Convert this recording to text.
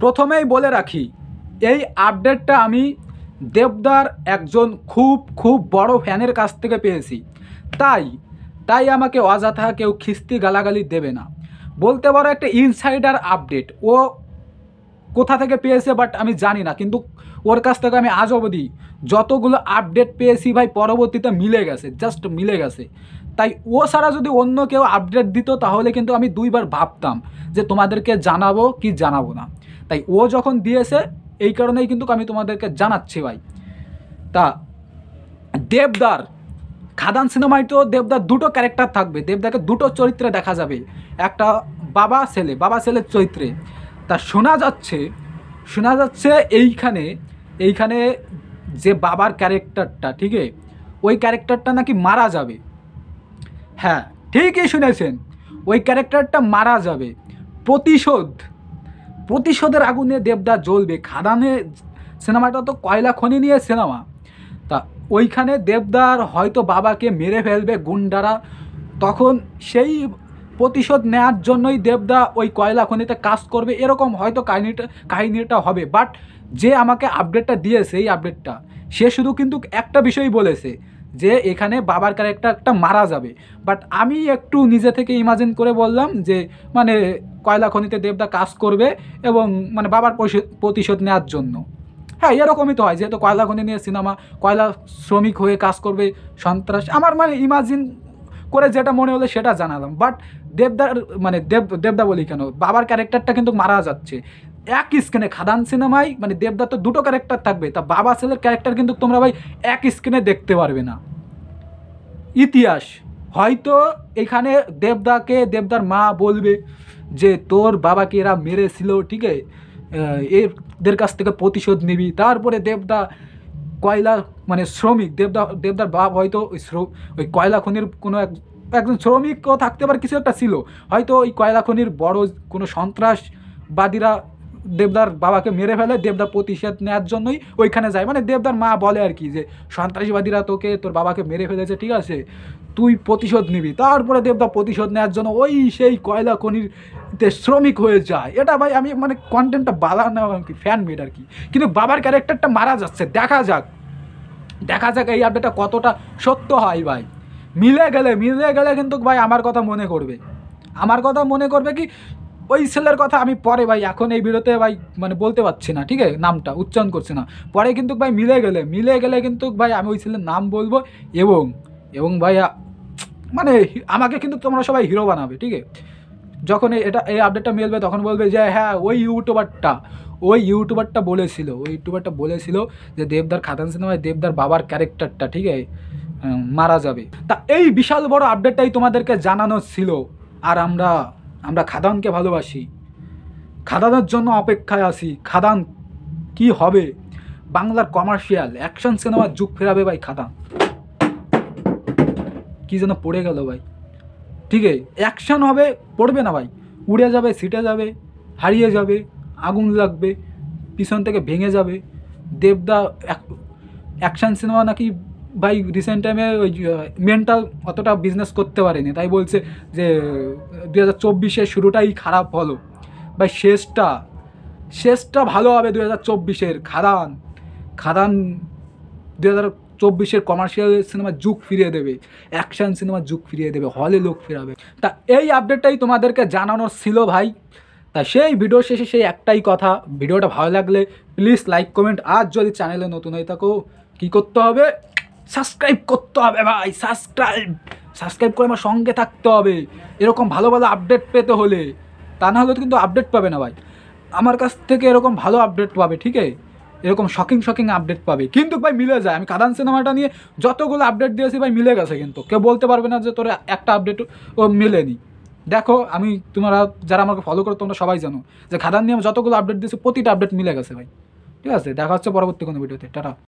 প্রথমেই বলে রাখি, এই আপডেটটা আমি দেবদার একজন খুব বড় ফ্যানের কাছ থেকে পেয়েছি। তাই আমাকে অযথা কেউ খিস্তি গালাগালি দেবে না। বলতে পারো একটা ইনসাইডার আপডেট। ও কোথা থেকে পেয়েছে বাট আমি জানি না, কিন্তু ওর কাছ থেকে আমি আজ অবধি যতগুলো আপডেট পেয়েছি ভাই পরবর্তীতে মিলে গেছে, জাস্ট মিলে গেছে। তাই ও ছাড়া যদি অন্য কেউ আপডেট দিত তাহলে কিন্তু আমি দুইবার ভাবতাম যে তোমাদেরকে জানাবো কি জানাবো না। তাই ও যখন দিয়েছে এই কারণেই কিন্তু আমি তোমাদেরকে জানাচ্ছি ভাই। তা দেবদার খাদান সিনেমায় তো দেবদার দুটো ক্যারেক্টার থাকবে, দেবদাকে দুটো চরিত্রে দেখা যাবে, একটা বাবা ছেলের চরিত্রে। তা শোনা যাচ্ছে এইখানে যে বাবার ক্যারেক্টারটা, ঠিক আছে, ওই ক্যারেক্টারটা নাকি মারা যাবে। হ্যাঁ ঠিকই শুনেছেন, ওই ক্যারেক্টারটা মারা যাবে। প্রতিশোধের আগুনে দেবদার জ্বলবে। খাদানে সিনেমাটা তো কয়লা খনি নিয়ে সিনেমা। তা ওইখানে দেবদার হয়তো বাবাকে মেরে ফেলবে গুন্ডারা, তখন সেই প্রতিশোধ নেওয়ার জন্যই দেবদা ওই কয়লা খনিতে কাজ করবে, এরকম হয়তো কাহিনীটা হবে। বাট যে আমাকে আপডেটটা দিয়েছে, এই আপডেটটা সে শুধু কিন্তু একটা বিষয় বলেছে যে এখানে বাবার ক্যারেক্টারটা মারা যাবে। বাট আমি একটু নিজে থেকে ইমাজিন করে বললাম যে মানে কয়লা খনিতে দেবদা কাজ করবে এবং মানে বাবার প্রতিশোধ নেওয়ার জন্য। হ্যাঁ এরকমই তো হয়, যেহেতু কয়লা খনি নিয়ে সিনেমা, কয়লা শ্রমিক হয়ে কাজ করবে সন্ত্রাস, আমার মানে ইমাজিন করে যেটা মনে হলো সেটা জানালাম। বাট দেবদার মানে দেবদা বলি কেন, বাবার ক্যারেক্টারটা কিন্তু মারা যাচ্ছে এক স্ক্রিনে। খাদান সিনেমায় মানে দেবদার তো দুটো ক্যারেক্টার থাকবে, তা বাবা ছেলের ক্যারেক্টার কিন্তু তোমরা ভাই এক স্ক্রিনে দেখতে পারবে না। ইতিহাস হয়তো এখানে দেবদার মা বলবে যে তোর বাবাকে এরা মেরেছিল, ঠিক আছে, এদের কাছ থেকে প্রতিশোধ নিবি। তারপরে দেবদা কয়লা মানে শ্রমিক, দেবদার বাপ হয়তো ওই কয়লা খনির কোনো একজন শ্রমিকও থাকতে পারে, কিছু একটা ছিল হয়তো। ওই কয়লা খনির বড় কোনো সন্ত্রাসবাদীরা দেবদার বাবাকে মেরে ফেলে, দেবদার প্রতিশোধ নেওয়ার জন্যই ওইখানে যায়। মানে দেবদার মা বলে আর কি যে সন্ত্রাসবাদীরা তোর বাবাকে মেরে ফেলেছে, ঠিক আছে, তুই প্রতিশোধ নিবি। তারপরে দেবদা প্রতিশোধ নেওয়ার জন্য ওই সেই কয়লা খনিতে শ্রমিক হয়ে যায়। এটা ভাই আমি মানে কন্টেন্টটা বানানো আর কি, ফ্যান মেড আর কি। কিন্তু বাবার ক্যারেক্টারটা মারা যাচ্ছে, দেখা যাক এই আপডেটটা কতটা সত্য হয় ভাই। মিলে গেলে কিন্তু ভাই আমার কথা মনে করবে কি ওই ছেলের কথা আমি পরে ভাই, এখন এই ভিডিওতে ভাই মানে বলতে পারছি না, ঠিক আছে, নামটা উচ্চারণ করছি না। পরে কিন্তু ভাই মিলে গেলে কিন্তু ভাই আমি ওই ছেলের নাম বলবো এবং ভাই মানে আমাকে কিন্তু তোমরা সবাই হিরো বানাবে, ঠিক আছে। যখন এই আপডেটটা মিলবে তখন বলবে যে হ্যাঁ ওই ইউটিউবারটা বলেছিল যে দেবদার খাদান সিনেমায় দেবদার বাবার ক্যারেক্টারটা, ঠিক আছে, মারা যাবে। তা এই বিশাল বড় আপডেটটাই তোমাদেরকে জানানো ছিল। আর আমরা খাদানকে ভালোবাসি, খাদানের জন্য অপেক্ষায় আছি। খাদান কি হবে, বাংলার কমার্শিয়াল অ্যাকশন সিনেমার যুগ ফেরাবে ভাই খাদান। কি যেন পড়ে গেল ভাই, ঠিক আছে, অ্যাকশন হবে, পড়বে না ভাই, উড়ে যাবে, ছিটে যাবে, হারিয়ে যাবে, আগুন লাগবে, পিছন থেকে ভেঙে যাবে। দেবদা অ্যাকশন সিনেমা নাকি ভাই রিসেন্ট টাইমে ওই মেন্টাল অতটা বিজনেস করতে পারেনি, তাই বলছে যে 2024-এর শুরুটাই খারাপ হলো ভাই। শেষটা ভালো হবে 2024-এর। খাদান 2024-এর কমার্শিয়াল সিনেমার যুগ ফিরিয়ে দেবে, অ্যাকশন সিনেমার যুগ ফিরিয়ে দেবে, হলে লোক ফেরাবে। তা এই আপডেটটাই তোমাদেরকে জানানোর ছিল ভাই। তা সেই ভিডিও শেষে সেই একটাই কথা, ভিডিওটা ভালো লাগলে প্লিজ লাইক কমেন্ট, আর যদি চ্যানেলে নতুন হয়ে থাকো কী করতে হবে, সাবস্ক্রাইব করতে হবে ভাই। সাবস্ক্রাইব করে আমার সঙ্গে থাকতে হবে এরকম ভালো আপডেট পেতে হলে। তা না হলে কিন্তু আপডেট পাবে না ভাই, আমার কাছ থেকে এরকম ভালো আপডেট পাবে, ঠিক আছে, এরকম শকিং আপডেট পাবে। কিন্তু ভাই মিলে যায়, আমি খাদান সিনেমাটা নিয়ে যতগুলো আপডেট দিয়েছি ভাই মিলে গেছে, কিন্তু কেউ বলতে পারবে না যে তোর একটা আপডেট ও মেলেনি। দেখো তোমরা যারা আমাকে ফলো করো তোমরা সবাই জানো যে খাদান নিয়ে যতগুলো আপডেট দিয়েছি প্রতিটা আপডেট মিলে গেছে ভাই, ঠিক আছে। দেখা হচ্ছে পরবর্তী কোনো ভিডিওতে, টাটা।